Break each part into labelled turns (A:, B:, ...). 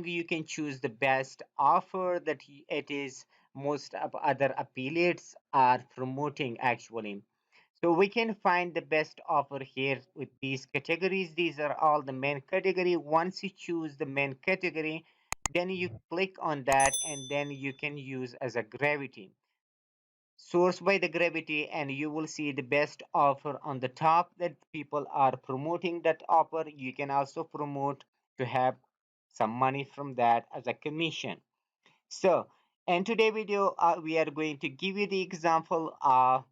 A: you can choose the best offer that it is most of other affiliates are promoting actually. So we can find the best offer here with these categories. These are all the main category. Once you choose the main category, then you click on that and then you can use as a gravity. Source by the gravity, and you will see the best offer on the top that people are promoting that offer. You can also promote to have some money from that as a commission. So in today's video, we are going to give you the example of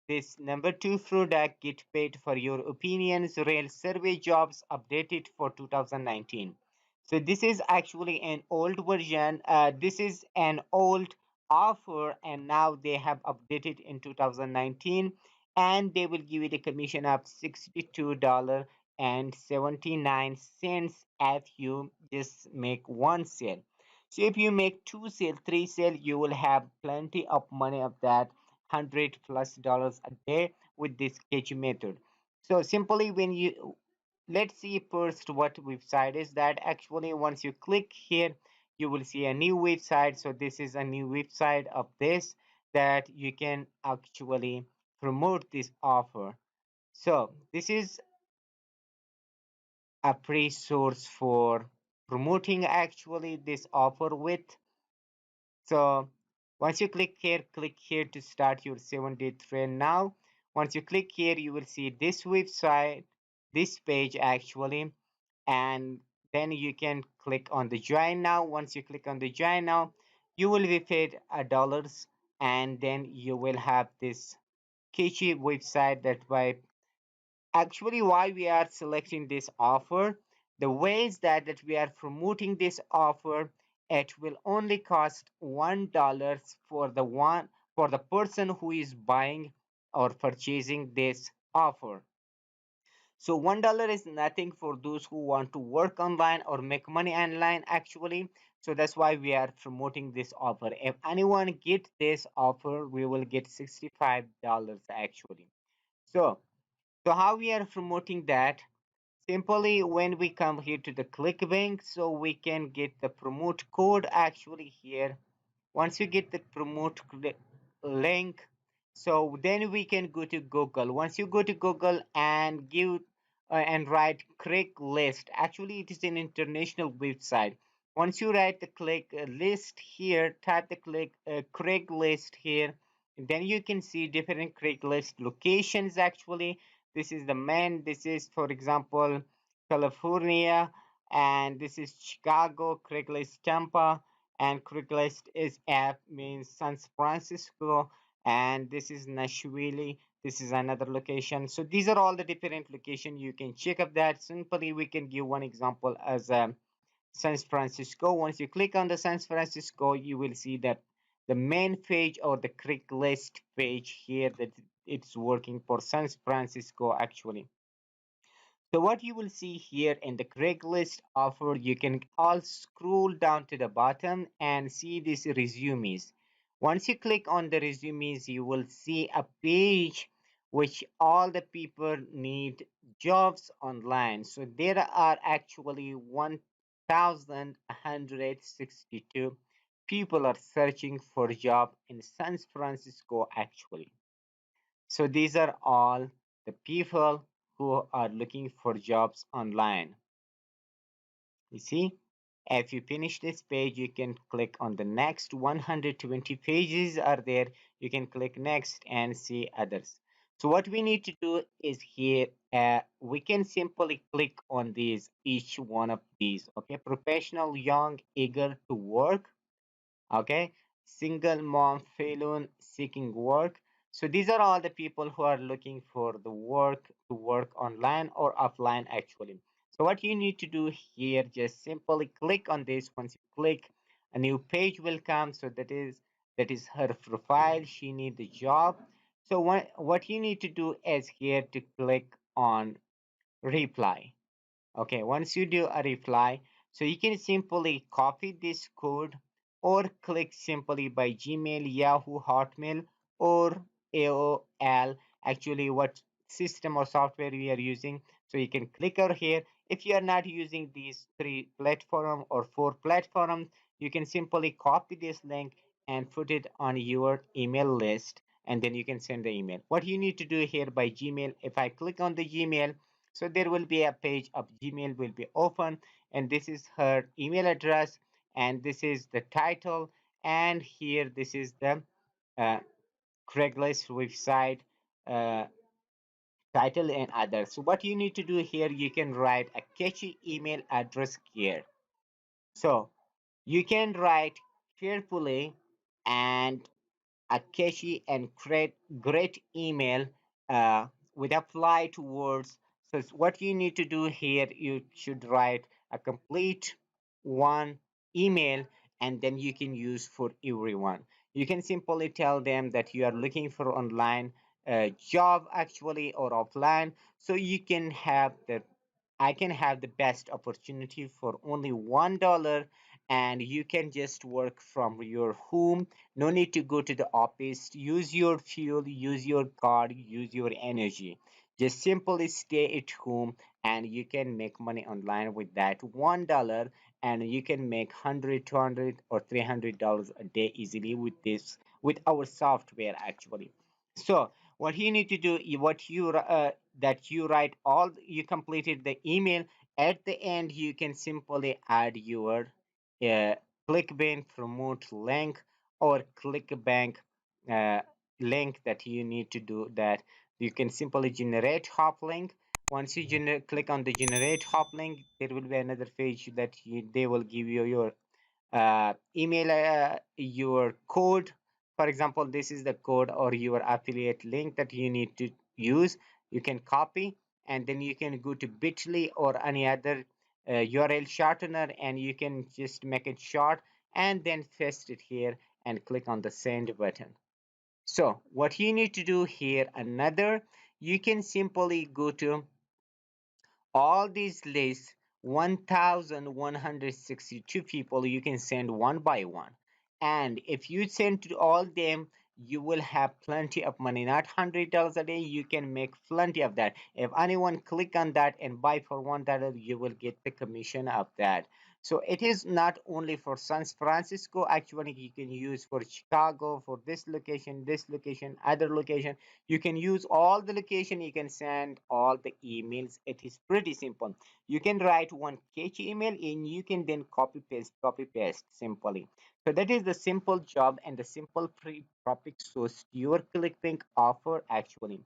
A: this number two product, get paid for your opinions, real survey jobs updated for 2019. So this is actually an old version. This is an old offer and now they have updated in 2019 and they will give you the commission of $62.79 if you just make one sale. So if you make two sale, three sale, you will have plenty of money of that $100+ a day with this KG method. So simply when you let's see first what website is that. Actually once you click here you will see a new website. So this is a new website of this that you can actually promote this offer. So this is a free source for promoting actually this offer with. So once you click here to start your 7-day trend now. Once you click here, you will see this website, this page actually, and then you can click on the join now. Once you click on the join now, you will be paid a dollars, and then you will have this catchy website that by actually why we are selecting this offer, the ways that we are promoting this offer. It will only cost $1 for the person who is buying or purchasing this offer. So $1 is nothing for those who want to work online or make money online actually. So that's why we are promoting this offer. If anyone get this offer, we will get $65 actually. So so how we are promoting that? Simply when we come here to the ClickBank, so we can get the promote code actually here. Once you get the link, so then we can go to Google. Once you go to Google and give and write Craigslist, actually it is an international website. Once you write the click list here, type the Craigslist here, then you can see different Craigslist locations actually. This is the main. This is for example California, and this is Chicago, Craigslist Tampa, and Craigslist is app means San Francisco, and this is Nashville. This is another location. So these are all the different location. You can check up that. Simply we can give one example as San Francisco. Once you click on the San Francisco, you will see that the main page or the Craigslist page here that it's working for San Francisco actually. So what you will see here in the Craigslist offer, you can all scroll down to the bottom and see these resumes. Once you click on the resumes, you will see a page which all the people need jobs online. So there are actually 1,162 people are searching for a job in San Francisco actually. So these are all the people who are looking for jobs online. You see, if you finish this page, you can click on the next. 120 pages are there. You can click next and see others. So what we need to do is here, we can simply click on these, each one of these. Okay, professional, young, eager to work. Okay, single mom, felon, seeking work. So these are all the people who are looking for the work to work online or offline actually. So what you need to do here, just simply click on this. Once you click, a new page will come. So that is her profile. She need the job. So what you need to do is here to click on reply. Okay, once you do a reply, so you can simply copy this code or click simply by Gmail, Yahoo, Hotmail, or AOL. Actually, what system or software we are using. So you can click over here If you are not using these three platform or four platforms, you can simply copy this link and put it on your email list, and then you can send the email. What you need to do here by Gmail, if I click on the Gmail, so there will be a page of Gmail will be open, and this is her email address, and this is the title, and here this is the uh, Craigslist website uh, title and others. So what you need to do here, you can write a catchy email address here. So you can write carefully and a catchy and great email uh, with applied words. So what you need to do here, you should write a complete one email, and then you can use for everyone. You can simply tell them that you are looking for online job actually or offline, so you can have the I can have the best opportunity for only $1, and you can just work from your home. No need to go to the office. Use your fuel, use your car, use your energy. Just simply stay at home, and you can make money online with that $1, and you can make 100, 200, or $300 a day easily with this with our software actually. So what you need to do, what you that you write all, you completed the email. At the end, you can simply add your uh, ClickBank promote link or ClickBank uh, link that you need to do that. You can simply generate hop link. Once you click on the generate hop link, there will be another page that they will give you your email your code. For example, this is the code or your affiliate link that you need to use. You can copy, and then you can go to bit.ly or any other URL shortener, and you can just make it short and then paste it here and click on the send button. So what you need to do here, another, you can simply go to all these lists, 1162 people, you can send one by one. And if you send to all them, you will have plenty of money, not $100 a day. You can make plenty of that. If anyone click on that and buy for $1, you will get the commission of that. So it is not only for San Francisco. Actually, you can use for Chicago, for this location, other location. You can use all the location. You can send all the emails. It is pretty simple. You can write one catchy email, and you can then copy paste simply. So that is the simple job and the simple pre-topic source your ClickBank offer actually.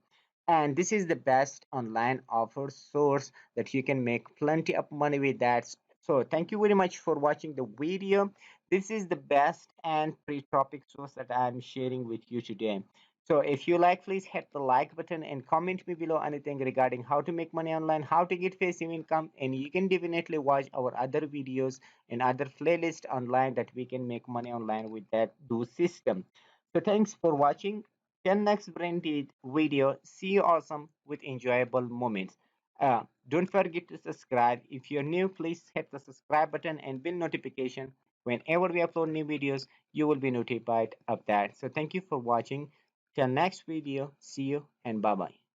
A: And this is the best online offer source that you can make plenty of money with that. So thank you very much for watching the video. This is the best and pre-topic source that I'm sharing with you today. So if you like, please hit the like button and comment me below anything regarding how to make money online, how to get passive income, and you can definitely watch our other videos and other playlists online that we can make money online with that do system. So thanks for watching. Till next branded video. See you awesome with enjoyable moments. Don't forget to subscribe. If you're new, please hit the subscribe button and bell notification. Whenever we upload new videos, you will be notified of that. So thank you for watching. Till next video, see you and bye bye.